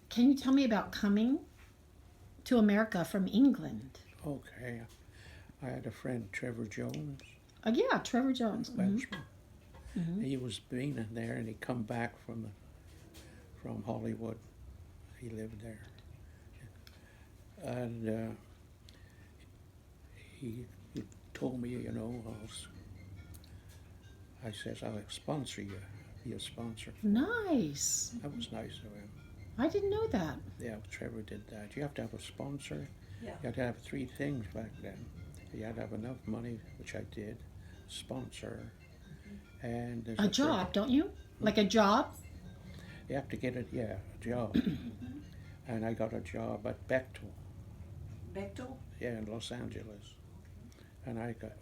can you tell me about coming to America from England? Okay. I had a friend, Trevor Jones, Yeah, Trevor Jones. Webster. Hmm. He was been in there, and he come back from Hollywood. He lived there, and he told me, I says I'll sponsor you, be a sponsor for you. Nice. That was nice of him. I didn't know that. Yeah, Trevor did that. You have to have a sponsor. Yeah. You had to have three things back then. You had to have enough money, which I did, sponsor, and there's A job, don't you? Like a job? You have to get it, yeah, a job. And I got a job at Bechtel, Bechtel? yeah, in Los Angeles. And I got,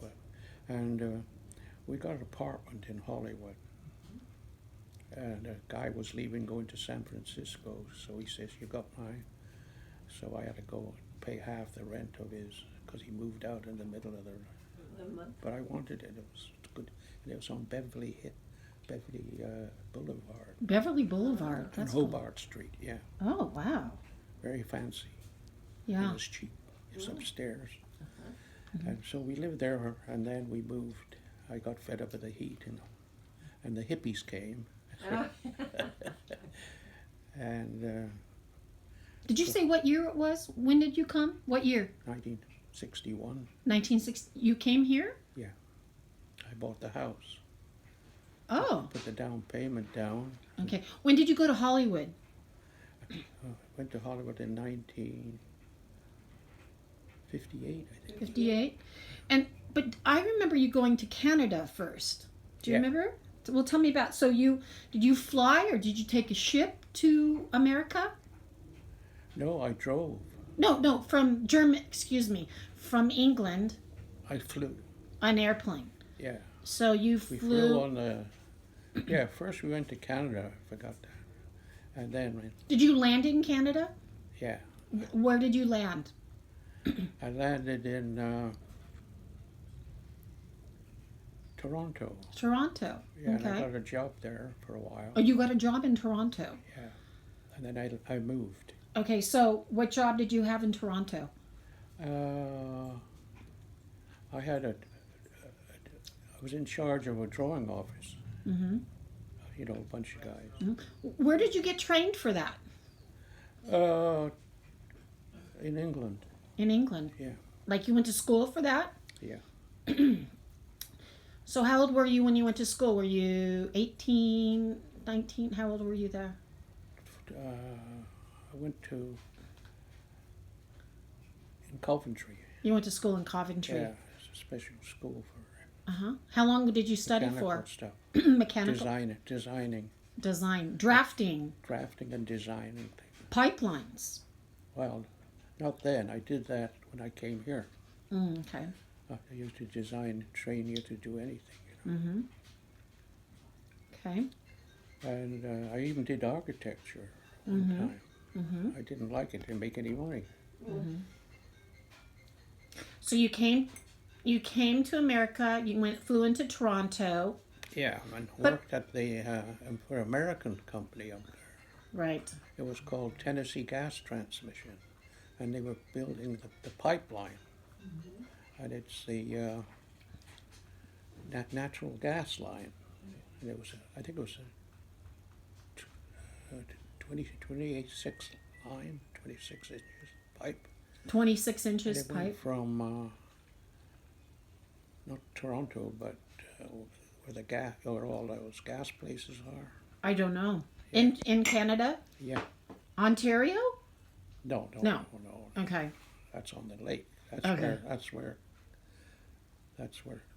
and we got an apartment in Hollywood. And a guy was leaving, going to San Francisco, so he says, "You got mine." So I had to go and pay half the rent of his, because he moved out in the middle of the month. but I wanted it. It was good. And it was on Beverly Boulevard. Beverly Boulevard. On That's Hobart Street, yeah. cool. Oh, wow. Very fancy. It Yeah. was cheap. It was upstairs. Mhm. And so we lived there, and then we moved. I got fed up with the heat, and the hippies came. And Did you say what year it was? When did you come? What year? 1961, 1960. You came here? I bought the house. Oh, Put the down payment down. okay. When did you go to Hollywood? Went to Hollywood in 1958, I think. 58. But I remember you going to Canada first. Do you Yeah. remember? Well, tell me about. So did you fly or did you take a ship to America? No, I drove. No, from German. Excuse me, from England, I flew. an airplane. Yeah. So you We flew. flew on the. Yeah, first we went to Canada. I forgot that. And then, Did you land in Canada? yeah, Where did you land? I landed in Toronto. Toronto. Yeah, and I Okay. got a job there for a while. Oh, you got a job in Toronto. Yeah. And then I moved. Okay, so what job did you have in Toronto? I had I was in charge of a drawing office. Mm-hmm. A bunch of guys. Where did you get trained for that? In England. In England. Yeah. Like you went to school for that? Yeah. So how old were you when you went to school? Were you 18, 19? How old were you there? I went to in Coventry. You went to school in Coventry. Yeah, it's a special school for Uh-huh. How long did you study mechanical for? stuff. Mechanical. Designing, Design. Drafting. drafting and designing things. Pipelines. Well, not then. I did that when I came here. Okay. I used to design, train you to do anything. Mm-hmm. Okay. And I even did architecture one Mhm. time. Mm-hmm. I didn't like it. Didn't make any money. Mm-hmm. So you came to America. You flew into Toronto. Yeah, and But- worked at the for an American company up there. Right. It was called Tennessee Gas Transmission, and they were building the pipeline. And it's the natural gas line, and it was I think it was a 26 line, 26 inches pipe. 26 And inches it went pipe. from not Toronto, but where all those gas places are. I don't know. Yeah. In Canada? Yeah. Ontario? No. No. Okay. That's on the lake. Okay. That's where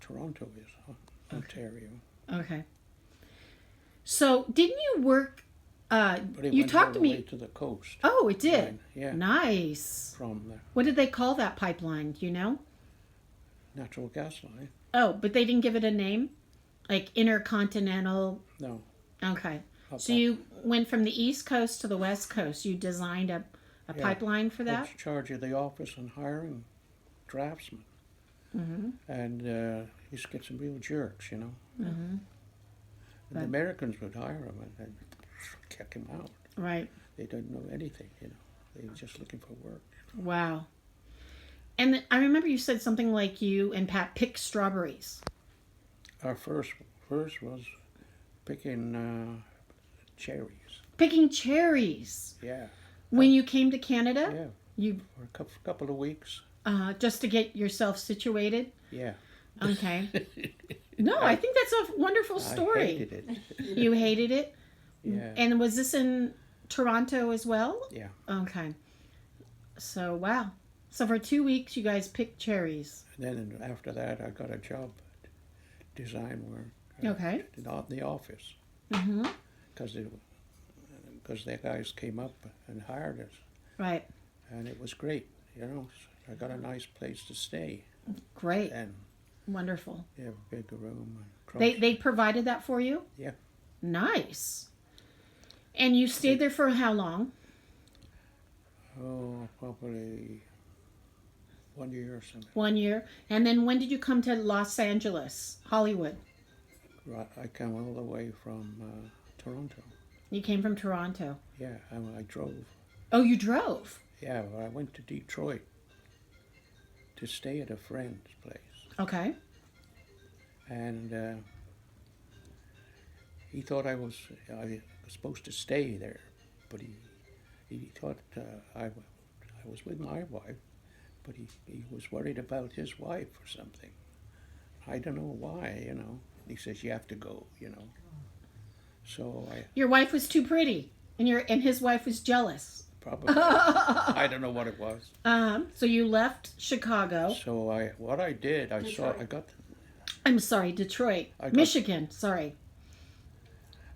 Toronto is, huh? Ontario. Okay. So didn't you work? But it You went talked all to the me. way to the coast. Oh, it did. Line, yeah. Nice. From the What did they call that pipeline? Do you know? natural gas line. Oh, but they didn't give it a name, like intercontinental. No. Okay. not So that. you went from the East Coast to the West Coast. You designed a Yeah. pipeline for I that. was in charge of the office and hiring draftsmen. Mm-hmm. And used to get some real jerks, Mm-hmm. And the Americans would hire them and kick him out. Right. They didn't know anything, They were just looking for work. Wow. And I remember you said something like you and Pat picked strawberries. Our first was picking cherries. Picking cherries. Yeah, When you came to Canada, yeah, you for a couple of weeks. just to get yourself situated. Yeah. Okay. No, I think that's a wonderful story. I hated it. You hated it? Yeah. And was this in Toronto as well? Yeah. Okay. So, wow. So for 2 weeks, you guys picked cherries. And then after that, I got a job, design work. Okay. Not in the office, Mm-hmm. because the guys came up and hired us, Right. and it was great. I got a nice place to stay, Great. and Wonderful. they have a big room. And They provided that for you? Yeah. Nice. And you stayed there for how long? Oh, probably 1 year or something. 1 year. And then when did you come to Los Angeles, Hollywood? Right, I came all the way from Toronto. You came from Toronto. Yeah, I drove. Oh, you drove? Yeah, well, I went to Detroit to stay at a friend's place. Okay. And he thought I was supposed to stay there, but he thought I was with my wife, but he was worried about his wife or something. I don't know why, He says, you have to go, So Your wife was too pretty, and his wife was jealous. probably, I don't know what it was. So you left Chicago. So what I did, I'm sorry, Detroit, Michigan. Sorry.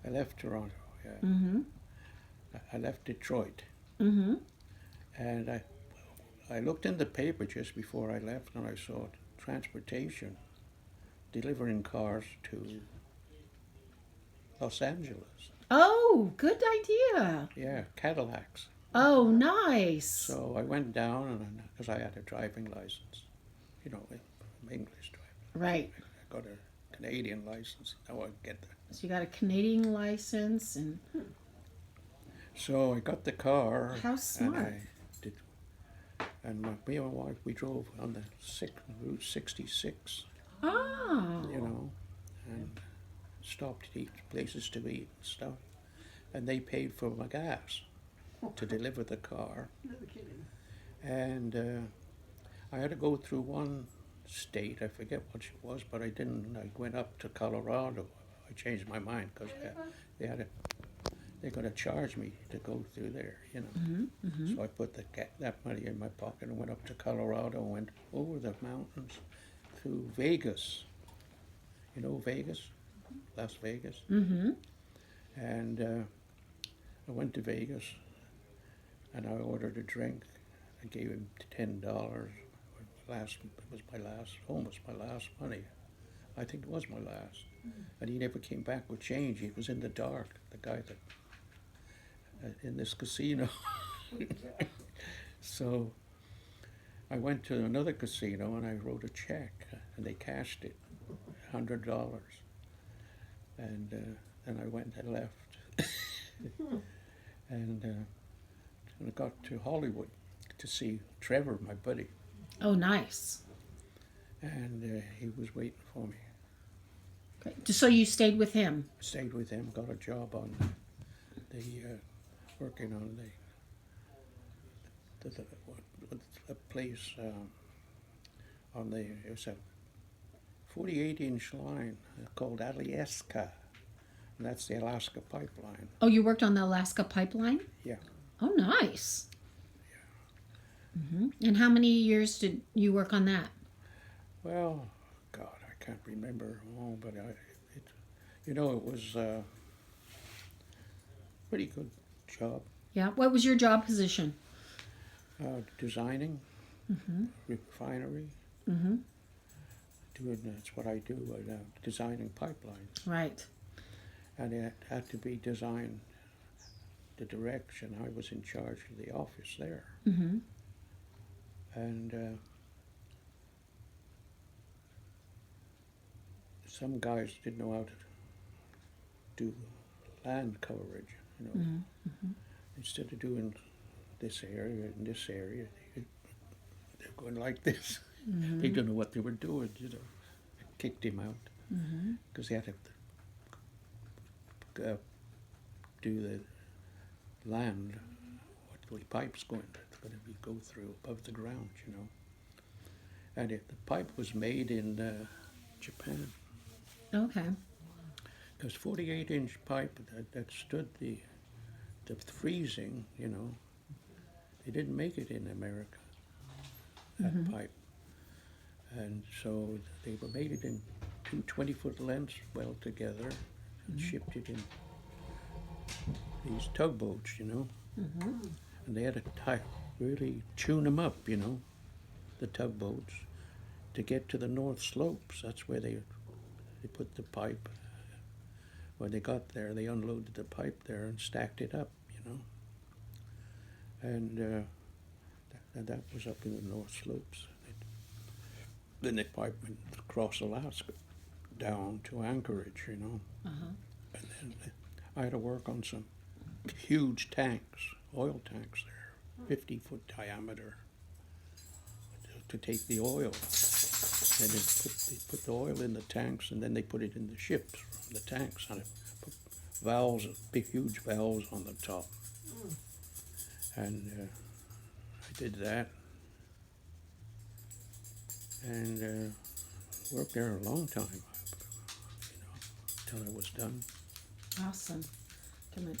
I left Toronto, yeah. Mm-hmm. I left Detroit. Mm-hmm. And I looked in the paper just before I left, and I saw transportation delivering cars to Los Angeles. Oh, good idea. Yeah, Cadillacs. Oh, nice. So I went down, and because I had a driving license, I'm English driver. Right. I got a Canadian license. Now I get there. So you got a Canadian license, and So I got the car. How smart. And I did. And me and my wife, we drove on the Route 66. oh, And stopped at each places to eat and stuff. And they paid for my gas to deliver the car. No kidding. And I had to go through one state, I forget what it was, but I didn't. I went up to Colorado. I changed my mind because they're going to charge me to go through there, Mm-hmm. Mm-hmm. So I put that money in my pocket and went up to Colorado and went over the mountains through Vegas. You know Vegas? Las Vegas. Mm-hmm. And I went to Vegas and I ordered a drink. I gave him $10. It was almost my last money. I think it was my last. And he never came back with change. He was in the dark, the guy that in this casino. So I went to another casino and I wrote a check and they cashed it, $100. And then I went and left. And I got to Hollywood to see Trevor, my buddy. Oh, nice. And he was waiting for me. Okay. So you stayed with him. Stayed with him, got a job on working on the place it was a 48-inch line called Alyeska, and that's the Alaska pipeline. Oh, you worked on the Alaska pipeline? Yeah. Oh, nice. Mm-hmm. And how many years did you work on that? Well, God, I can't remember all, but it was a pretty good job. Yeah. What was your job position? Designing, Mm-hmm. refinery. Mm-hmm. That's what I do, designing pipelines. Right. And it had to be designed, the direction. I was in charge of the office there. Mm-hmm. And some guys didn't know how to do land coverage, Mm-hmm. Mm-hmm. instead of doing this area and this area, they're going like this. They didn't know what they were doing, you know. I kicked him out because they had to do the land, what the pipe's going to be go through above the ground, you know. And the pipe was made in Japan. Okay. It was 48-inch pipe that stood the freezing, you know. They didn't make it in America, that pipe. And so they were made it in two 20-foot lengths well together and shipped it in these tugboats, you know. And they had to really tune them up, you know, the tugboats, to get to the North Slopes. That's where they put the pipe. When they got there, they unloaded the pipe there and stacked it up, you know. And that was up in the North Slopes. Then the pipe went across Alaska down to Anchorage, you know. And then I had to work on some huge tanks, oil tanks there, 50-foot diameter, to take the oil. And they put the oil in the tanks, and then they put it in the ships from the tanks, and put valves, big huge valves on the top. And I did that, and worked there a long time, you know, till I was done. Awesome. Come on.